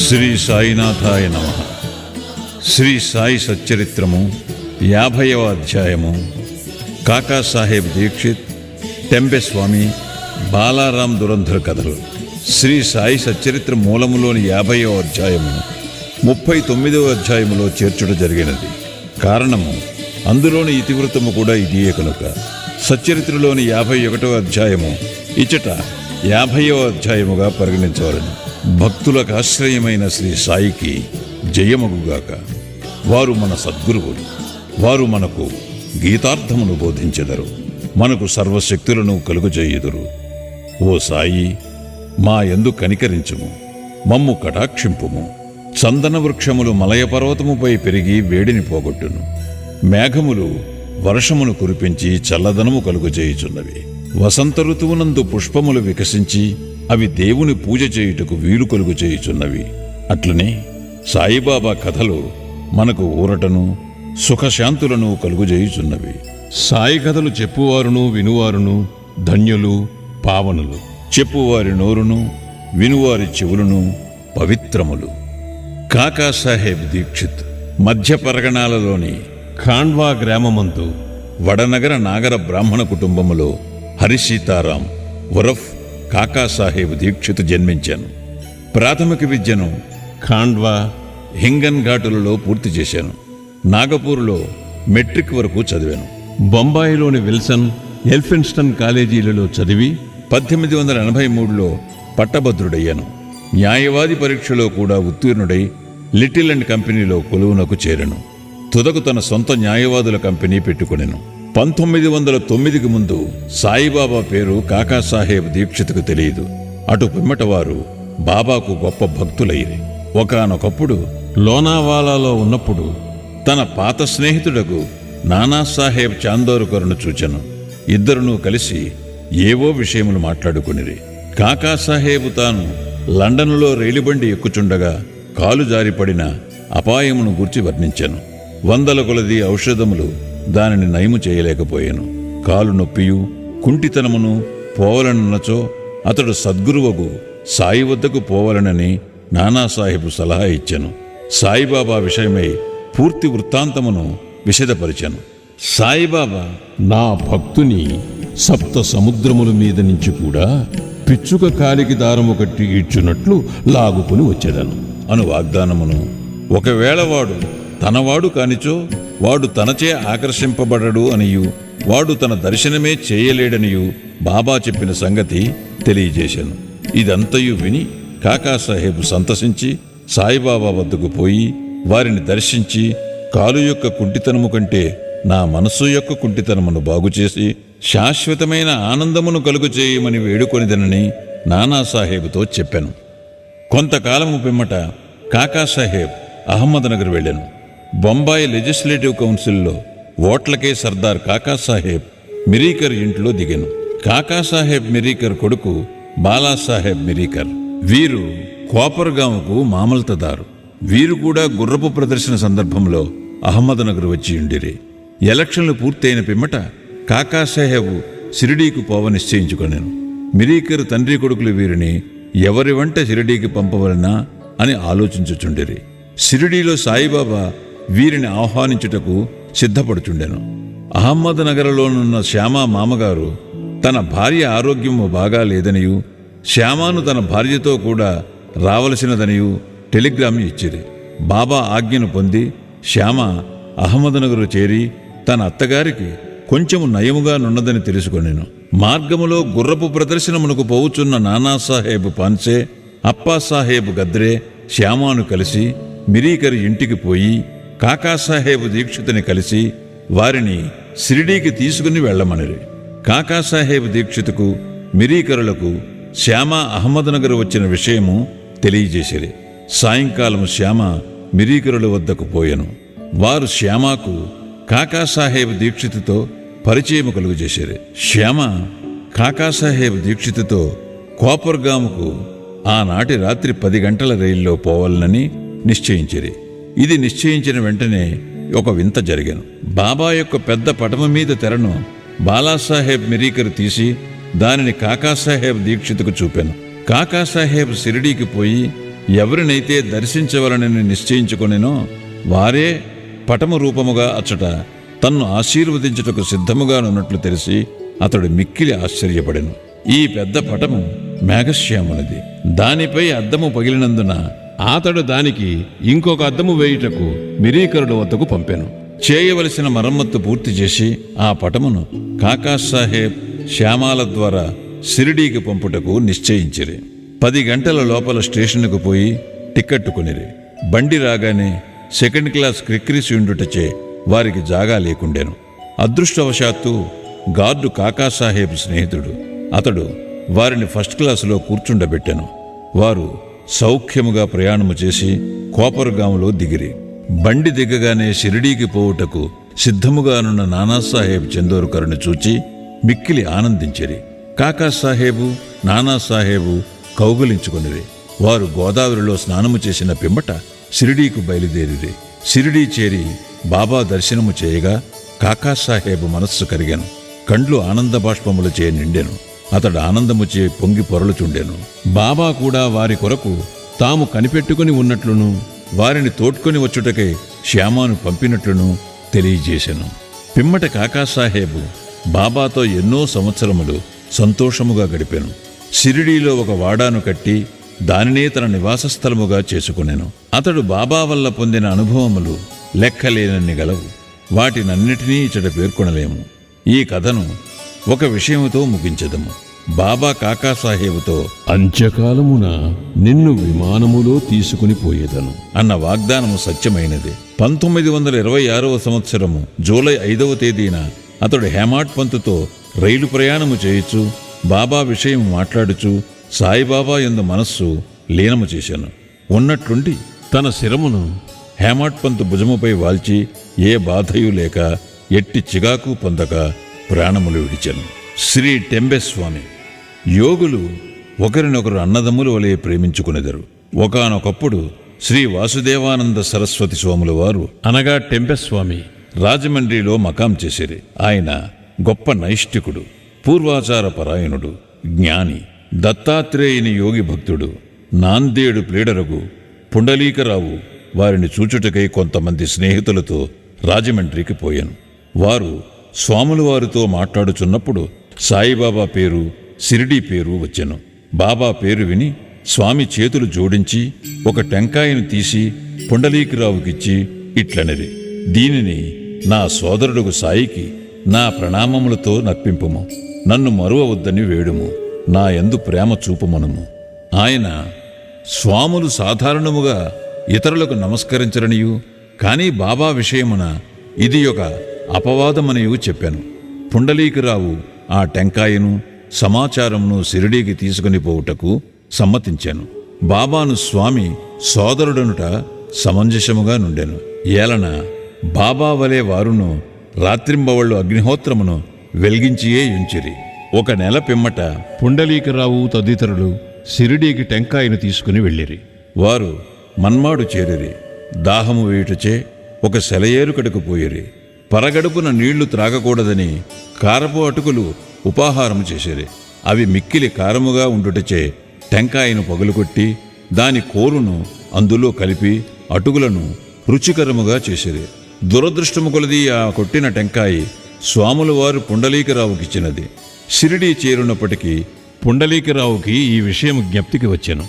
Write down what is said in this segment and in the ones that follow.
శ్రీ సాయినాథాయ నమః. శ్రీ సాయి సచ్చరిత్రము 50వ అధ్యాయము. కాకాసాహెబ్ దీక్షిత్, టెంబెస్వామి, బాలారాం దురంధర్ కథలు. శ్రీ సాయి సచ్చరిత్ర మూలములోని 50వ అధ్యాయము 39వ అధ్యాయములో చేర్చుట జరిగినది. కారణము అందులోని ఇతివృత్తము కూడా ఇదియే కనుక సచ్చరిత్రలోని 51వ అధ్యాయము ఇచ్చట 50వ అధ్యాయముగా పరిగణించవలను. భక్తులకు ఆశ్రయమైన శ్రీ సాయికి జయమగుగాక. వారు మన సద్గురువులు. వారు మనకు గీతార్థమును బోధించెదరు, మనకు సర్వశక్తులను కలుగజేయుదురు. ఓ సాయి, మా యందు కనికరించుము, మమ్ము కటాక్షింపుము. చందన వృక్షములు మలయ పర్వతముపై పెరిగి వేడిని పోగొట్టును. మేఘములు వర్షమును కురిపించి చల్లదనము కలుగజేయుచున్నవి. వసంత ఋతువునందు పుష్పములు వికసించి అవి దేవుని పూజ చేయుటకు వీలు కలుగు చేయుచున్నవి. అట్లనే సాయిబాబా కథలు మనకు ఊరటను సుఖశాంతులను కలుగుజేయుచున్నవి. సాయి కథలు చెప్పువారును వినువారును ధన్యులు, పావనులు. చెప్పువారి నోరును వినువారి చెవులను పవిత్రములు. కాకాసాహెబ్ దీక్షిత్ మధ్య పరగణాలలోని ఖాండ్వా గ్రామమందు వడనగర నాగర బ్రాహ్మణ కుటుంబములో హరిసీతారాం ఉరఫ్ కాకాసాహెబ్ దీక్షిత్ జన్మించాను. ప్రాథమిక విద్యను ఖాండ్వా, హింగన్ ఘాటులలో పూర్తి చేశాను. నాగపూర్లో మెట్రిక్ వరకు చదివాను. బొంబాయిలోని విల్సన్, ఎల్ఫిన్స్టన్ కాలేజీలలో చదివి 1883లో పట్టభద్రుడయ్యాను. న్యాయవాది పరీక్షలో కూడా ఉత్తీర్ణుడై లిటిల్ అండ్ కంపెనీలో కొలువునకు చేరెను. తుదకు తన సొంత న్యాయవాదుల కంపెనీ పెట్టుకొనెను. 1909కి ముందు సాయిబాబా పేరు కాకాసాహెబ్ దీక్షిత్కు తెలియదు. అటు పిమ్మట వారు బాబాకు గొప్ప భక్తులయ్యి ఒకానొకప్పుడు లోనావాలాలో ఉన్నప్పుడు తన పాత స్నేహితుడకు నానాసాహెబ్ చాందోర్కర్ను చూచెను. ఇద్దరునూ కలిసి ఏవో విషయములు మాట్లాడుకునిరి. కాకాసాహెబ్ తాను లండనులో రైలుబండి ఎక్కుచుండగా కాలు జారిపడిన అపాయమును గూర్చి వర్ణించెను. 100 కొలది ఔషధములు దానిని నయము చేయలేకపోయాను. కాలు నొప్పియు కుంటితనమును పోవలనచో అతడు సద్గురువగు సాయి వద్దకు పోవలనని నానాసాహెబు సలహా ఇచ్చెను. సాయిబాబా విషయమై పూర్తి వృత్తాంతమును విశదపరిచెను. సాయిబాబా, నా భక్తుని సప్త సముద్రముల మీద నుంచి కూడా పిచ్చుక కాలికి దారము కట్టి ఈడ్చున్నట్లు లాగుకుని వచ్చేదను అను వాగ్దానమును, ఒకవేళ వాడు తనవాడు కానిచో వాడు తనచే ఆకర్షింపబడడు అనియు వాడు తన దర్శనమే చేయలేడనియు బాబా చెప్పిన సంగతి తెలియజేశాను. ఇదంతయు విని కాకాసాహెబ్ సంతసించి సాయిబాబా వద్దకు పోయి వారిని దర్శించి, కాలు యొక్క కుంటితనము కంటే నా మనస్సు యొక్క కుంటితనమును బాగుచేసి శాశ్వతమైన ఆనందమును కలుగు చేయమని వేడుకొనిదనని నానాసాహెబ్తో చెప్పాను. కొంతకాలము పిమ్మట కాకాసాహెబ్ అహ్మద్నగర్ వెళ్ళాను. బొంబాయి లెజిస్లేటివ్ కౌన్సిల్లో ఓట్లకే సర్దార్ కాకాసాహెబ్ మిరీకర్ ఇంట్లో దిగాను. కాకాసాహెబ్ మిరీకర్ కొడుకు బాలాసాహెబ్ మిరీకర్. వీరు కోపర్గాముకు మామల్తదారు. వీరు కూడా గుర్రపు ప్రదర్శన సందర్భంలో అహ్మద్నగర్ వచ్చి ఉండిరి. ఎలక్షన్లు పూర్తయిన పిమ్మట కాకాసాహెబ్ షిరిడీకి పోవ నిశ్చయించుకొనెను. మిరీకర్ తండ్రి కొడుకులు వీరిని ఎవరి వంట షిరిడీకి పంపవలనా అని ఆలోచించుచుండిరి. షిరిడీలో సాయిబాబా వీరిని ఆహ్వానించుటకు సిద్ధపడుచుండెను. అహ్మద్నగర్లోనున్న శ్యామా మామగారు తన భార్య ఆరోగ్యము బాగా లేదనియు శ్యామాను తన భార్యతో కూడా రావలసినదనియు టెలిగ్రామ్ ఇచ్చిరి. బాబా ఆజ్ఞను పొంది శ్యామ అహ్మద్నగరు చేరి తన అత్తగారికి కొంచెము నయముగా నున్నదని తెలుసుకొనెను. మార్గములో గుర్రపు ప్రదర్శనమునకు పోవుచున్న నానాసాహెబ్ పాన్సే, అప్పాసాహెబ్ గద్రే శ్యామాను కలిసి మిరీకర్ ఇంటికి పోయి కాకాసాహెబ్ దీక్షితుని కలిసి వారిని షిరిడీకి తీసుకుని వెళ్లమనిరి. కాకాసాహెబ్ దీక్షితుకు మిరీకరులకు శ్యామ అహ్మద్నగర్ వచ్చిన విషయము తెలియజేసిరి. సాయంకాలము శ్యామ మిరీకరుల వద్దకు పోయెను. వారు శ్యామకు కాకాసాహెబ్ దీక్షితుతో పరిచయము కలుగజేశారు. శ్యామ కాకాసాహెబ్ దీక్షితుతో కోపర్గాముకు ఆనాటి రాత్రి 10 గంటల రైల్లో పోవాలని నిశ్చయించిరి. ఇది నిశ్చయించిన వెంటనే ఒక వింత జరిగాను. బాబా యొక్క పెద్ద పటము మీద తెరను బాలాసాహెబ్ మిరీకర్ తీసి దానిని కాకాసాహెబ్ దీక్షిత్కు చూపాను. కాకాసాహెబ్ షిరిడీకి పోయి ఎవరినైతే దర్శించవలనని నిశ్చయించుకొనెనో వారే పటము రూపముగా అచ్చట తన్ను ఆశీర్వదించుటకు సిద్ధముగానున్నట్లు తెలిసి అతడు మిక్కిలి ఆశ్చర్యపడెను. ఈ పెద్ద పటము మేఘశ్యామునిది. దానిపై అద్దము పగిలినందున అతడు దానికి ఇంకొక అద్దము వేయుటకు మిరీకరుడు వద్దకు పంపెను. చేయవలసిన మరమ్మత్తు పూర్తి చేసి ఆ పటమును కాకాసాహెబ్ శ్యామాల ద్వారా షిరిడీకి పంపుటకు నిశ్చయించిరి. 10 గంటల లోపల స్టేషన్కు పోయి టిక్కెట్టు కొనిరి. బండి రాగానే సెకండ్ క్లాస్ క్రిక్కిరిసి ఉండుటచే వారికి జాగా లేకుండెను. అదృష్టవశాత్తు గార్డు కాకాసాహెబ్ స్నేహితుడు. అతడు వారిని ఫస్ట్ క్లాసులో కూర్చుండబెట్టెను. వారు సౌఖ్యముగా ప్రయాణము చేసి కోపర్గాములో దిగిరి. బండి దిగగానే షిరిడీకి పోవుటకు సిద్ధముగానున్న నానాసాహెబ్ చందోర్కర్ను చూచి మిక్కిలి ఆనందించిరి. కాకాసాహెబు నానాసాహెబు కౌగులించుకొనిరి. వారు గోదావరిలో స్నానము చేసిన పిమ్మట షిరిడీకు బయలుదేరిరి. షిరిడీ చేరి బాబా దర్శనము చేయగా కాకాసాహెబు మనస్సు కరిగెను. కండ్లు ఆనంద బాష్పములచే నిండెను. అతడు ఆనందముచే పొంగి పొరలుచుండెను. బాబా కూడా వారి కొరకు తాము కనిపెట్టుకుని ఉన్నట్లును వారిని తోడ్కొని వచ్చుటకై శ్యామాను పంపినట్లును తెలియజేశెను. పిమ్మట కాకాసాహెబు బాబాతో ఎన్నో సంవత్సరములు సంతోషముగా గడిపెను. షిరిడీలో ఒక వాడాను కట్టి దానినే తన నివాస స్థలముగా చేసుకునెను. అతడు బాబా వల్ల పొందిన అనుభవములు లెక్కలేనన్ని గలవు. వాటినన్నిటినీ ఇచ్చట పేర్కొనలేము. ఈ కథను ఒక విషయముతో ముగించెదము. బాబా కాకాసాహెబుతో అంత్యకాలమున నిన్ను విమానములో తీసుకుని పోయేదను అన్న వాగ్దానము సత్యమైనది. 1926వ సంవత్సరము జూలై 5వ తేదీన అతడు హేమాడ్ పంతుతో రైలు ప్రయాణము చేయుచు బాబా విషయం మాట్లాడుచు సాయిబాబా యందు మనస్సు లీనము చేశాను. ఉన్నట్లుండి తన శిరమును హేమాడ్ పంతు భుజముపై వాల్చి ఏ బాధయు లేక ఎట్టి చిగాకు పొందక ప్రాణములు విడిచెను. శ్రీ టెంబెస్వామి యోగులు ఒకరినొకరు అన్నదమ్ముల వలె ప్రేమించుకునేదరు. ఒకానొకప్పుడు శ్రీ వాసుదేవానంద సరస్వతి స్వాముల వారు అనగా టెంబెస్వామి రాజమండ్రిలో మకాం చేసిరి. ఆయన గొప్ప నైష్ఠికుడు, పూర్వాచార పరాయణుడు, జ్ఞాని, దత్తాత్రేయుని యోగి భక్తుడు. నాందేడు ప్లీడరగు పుండలీకరావు వారిని చూచుటకై కొంతమంది స్నేహితులతో రాజమండ్రికి పోయాను. వారు స్వాముల వారితో మాట్లాడుచున్నప్పుడు సాయిబాబా పేరు, షిరిడీ పేరు వచ్చెను. బాబా పేరు విని స్వామి చేతులు జోడించి ఒక టెంకాయను తీసి పుండలీకరావుకిచ్చి ఇట్లనిరి, దీనిని నా సోదరుడుగు సాయికి నా ప్రణామములతో నర్పింపుము. నన్ను మరువవద్దని వేడుము. నా యందు ప్రేమ చూపుమనుము. ఆయన స్వాములు సాధారణముగా ఇతరులకు నమస్కరించరనియు, కానీ బాబా విషయమున ఇది ఒక అపవాదమనియు చెప్పాను. పుండలీకరావు ఆ టెంకాయను సమాచారమును షిరిడీకి తీసుకుని పోవుటకు సమ్మతించాను. బాబాను స్వామి సోదరుడనుట సమంజసముగా నుండెను. ఏలన బాబా వలె వారును రాత్రింబవళ్ళు అగ్నిహోత్రమును వెలిగించియే యుంచిరి. 1 నెల పిమ్మట పుండలీకరావు తదితరులు షిరిడీకి టెంకాయను తీసుకుని వెళ్ళిరి. వారు మన్మాడు చేరిరి. దాహము వేయుటచే ఒక సెలయేరుకడకు పోయిరి. పరగడుపున నీళ్లు త్రాగకూడదని కారపు అటుకులు ఉపాహారము చేసిరి. అవి మిక్కిలి కారముగా ఉండుటచే టెంకాయను పగులుకొట్టి దాని కోరును అందులో కలిపి అటుకులను రుచికరముగా చేసిరి. దురదృష్టము కొలది ఆ కొట్టిన టెంకాయి స్వాముల వారు పుండలీకరావుకిచ్చినది. షిరిడీ చేరున్నప్పటికీ పుండలీకరావుకి ఈ విషయం జ్ఞప్తికి వచ్చెను.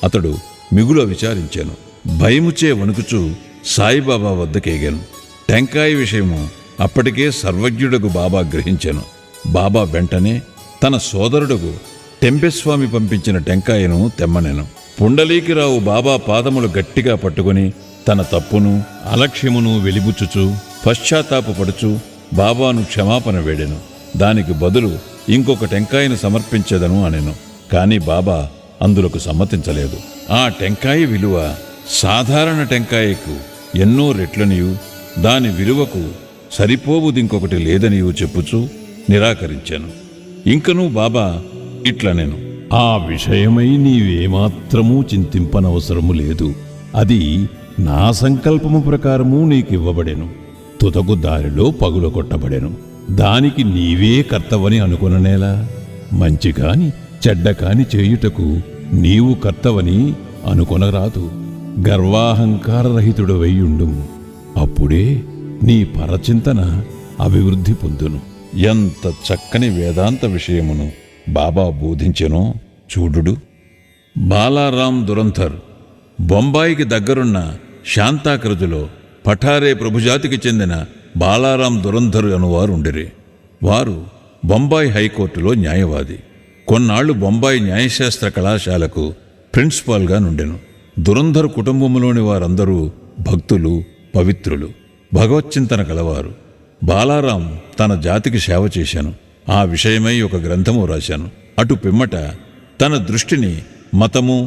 అతడు మిగుల విచారించాను. భయముచే వణుకుచూ సాయిబాబా వద్దకేగాను. టెంకాయ విషయము అప్పటికే సర్వజ్ఞుడగు బాబా గ్రహించెను. బాబా వెంటనే తన సోదరుడుగు టెంబెస్వామి పంపించిన టెంకాయను తెమ్మనెను. పుండలీకరావు బాబా పాదములు గట్టిగా పట్టుకుని తన తప్పును అలక్ష్యమును వెలిబుచ్చుచు పశ్చాత్తాపపడుచు బాబాను క్షమాపణ వేడెను. దానికి బదులు ఇంకొక టెంకాయను సమర్పించెదను అనెను. కాని బాబా అందులకు సమ్మతించలేదు. ఆ టెంకాయ విలువ సాధారణ టెంకాయకు ఎన్నో రెట్లనియు దాని విలువకు సరిపోవుదింకొకటి లేదనియు చెప్పుచూ నిరాకరించాను. ఇంకనూ బాబా ఇట్లనెను, ఆ విషయమై నీవేమాత్రమూ చింతింపనవసరము లేదు. అది నా సంకల్పము ప్రకారము నీకివ్వబడెను. తుదకు దారిలో పగులగొట్టబడెను. దానికి నీవే కర్తవని అనుకొననేలా? మంచి కాని చెడ్డ కాని చేయుటకు నీవు కర్తవని అనుకొనరాదు. గర్వాహంకారరహితుడు వెయ్యుండు, అప్పుడే నీ పరచింతన అభివృద్ధి పొందును. ఎంత చక్కని వేదాంత విషయమును బాబా బోధించెనో చూడుడు. బాలారాం దురంధర్ బొంబాయికి దగ్గరున్న శాంతాక్రజులో పఠారే ప్రభుజాతికి చెందిన బాలారాం దురంధర్ అనువారుండిరి. వారు బొంబాయి హైకోర్టులో న్యాయవాది. కొన్నాళ్లు బొంబాయి న్యాయశాస్త్ర కళాశాలకు ప్రిన్సిపాల్గా నుండెను. దురంధర్ కుటుంబంలోని వారందరూ భక్తులు, పవిత్రులు, భగవచ్చింతన కలవారు. బాలారాం తన జాతికి సేవ చేశాను. ఆ విషయమై ఒక గ్రంథము రాశాను. అటు పిమ్మట తన దృష్టిని మతము,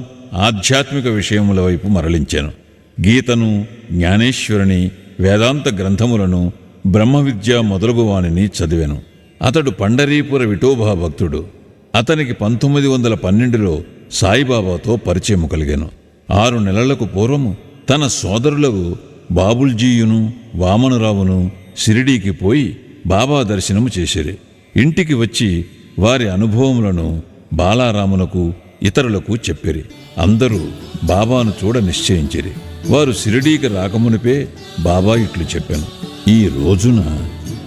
ఆధ్యాత్మిక విషయముల వైపు మరలించాను. గీతను, జ్ఞానేశ్వరిని, వేదాంత గ్రంథములను, బ్రహ్మ విద్య మొదలగు వానిని చదివాను. అతడు పండరీపుర విఠోబా భక్తుడు. అతనికి 1912లో సాయిబాబాతో పరిచయము కలిగాను. 6 నెలలకు పూర్వము తన సోదరులకు బాబుల్జీయును, వామనరావును షిరిడీకి పోయి బాబా దర్శనము చేసిరి. ఇంటికి వచ్చి వారి అనుభవములను బాలారామునకు, ఇతరులకు చెప్పిరి. అందరూ బాబాను చూడ నిశ్చయించిరి. వారు షిరిడీకి రాకమునిపే బాబా ఇట్లు చెప్పాను: ఈ రోజున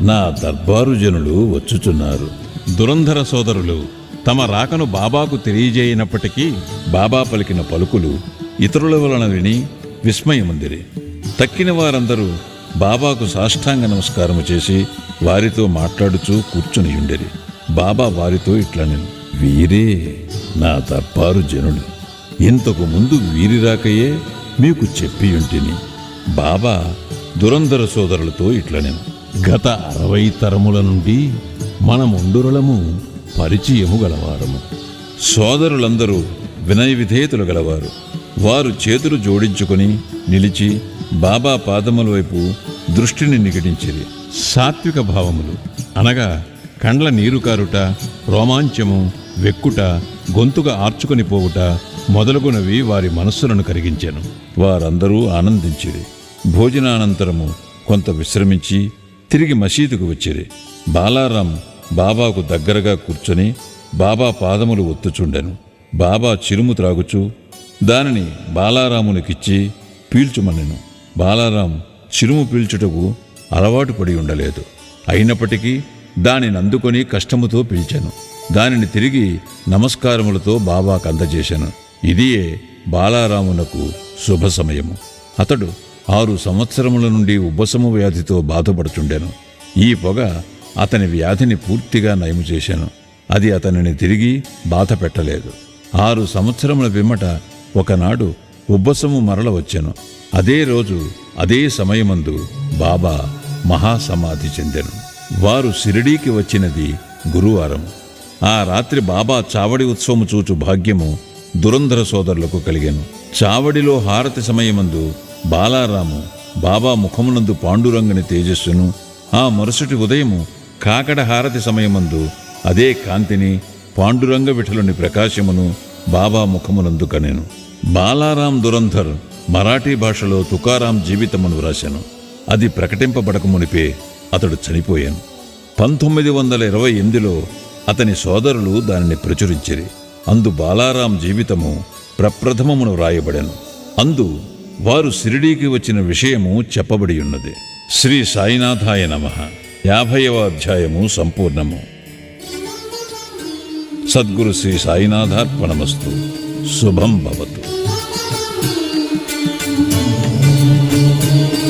నా దర్బారు జనులు వచ్చుచున్నారు. దురంధర సోదరులు తమ రాకను బాబాకు తెలియజేయనప్పటికీ బాబా పలికిన పలుకులు ఇతరుల వలన విని విస్మయముందిరి. తక్కిన వారందరూ బాబాకు సాష్టాంగ నమస్కారము చేసి వారితో మాట్లాడుచూ కూర్చునియుండిరి. బాబా వారితో ఇట్లనెను: వీరే నా దర్బారు జనులు. ఇంతకు ముందు వీరి రాకయే మీకు చెప్పియుంటిని. బాబా దురంధర సోదరులతో ఇట్లనెను: గత 60 తరముల నుండి మనముండురలము పరిచయము గలవారము. సోదరులందరూ వినయ విధేయతలు గలవారు. వారు చేతులు జోడించుకొని నిలిచి బాబా పాదముల వైపు దృష్టిని నిగిడించిరి. సాత్విక భావములు అనగా కండ్ల నీరు కారుట, రోమాంచము, వెక్కుట, గొంతుగా ఆర్చుకొని పోవుట మొదలగునవి వారి మనస్సులను కరిగించెను. వారందరూ ఆనందించిరి. భోజనానంతరము కొంత విశ్రమించి తిరిగి మసీదుకు వచ్చిరి. బాలారాం బాబాకు దగ్గరగా కూర్చొని బాబా పాదములు ఒత్తుచుండెను. బాబా చిరుము త్రాగుచూ దానిని బాలారామునికిచ్చి పీల్చుమనెను. బాలారాం చిరుము పీల్చుటకు అలవాటు పడి ఉండలేదు. అయినప్పటికీ దానిని అందుకొని కష్టముతో పీల్చాను. దానిని తిరిగి నమస్కారములతో బాబాకు అందజేశాను. ఇదియే బాలారామునకు శుభ సమయము. అతడు 6 సంవత్సరముల నుండి ఉబ్బసము వ్యాధితో బాధపడుచుండెను. ఈ పొగ అతని వ్యాధిని పూర్తిగా నయము చేశాను. అది అతనిని తిరిగి బాధ పెట్టలేదు. 6 సంవత్సరముల పిమ్మట ఒకనాడు ఉబ్బసము మరల వచ్చెను. అదే రోజు అదే సమయమందు బాబా మహాసమాధి చెందెను. వారు షిరిడీకి వచ్చినది గురువారం. ఆ రాత్రి బాబా చావడి ఉత్సవము చూచు భాగ్యము దురంధర సోదరులకు కలిగెను. చావడిలో హారతి సమయమందు బాలారాము బాబా ముఖమునందు పాండురంగని తేజస్సును, ఆ మరుసటి ఉదయము కాకడ హారతి సమయమందు అదే కాంతిని, పాండురంగ విఠలుని ప్రకాశమును బాబా ముఖమునందు కనెను. బాలారాం దురంధర్ మరాఠీ భాషలో తుకారాం జీవితమును వ్రాసెను. అది ప్రకటింపబడకమునిపే అతడు చనిపోయాను. 1928లో అతని సోదరులు దానిని ప్రచురించిరి. అందు బాలారాం జీవితము ప్రప్రథమమును వ్రాయబడెను. అందు వారు షిరిడీకి వచ్చిన విషయము చెప్పబడి ఉన్నది. శ్రీ సాయినాథాయ నమః. 50వ అధ్యాయము సంపూర్ణము. సద్గురు శ్రీ సాయినాథార్పణమస్తు. శుభం భవతు.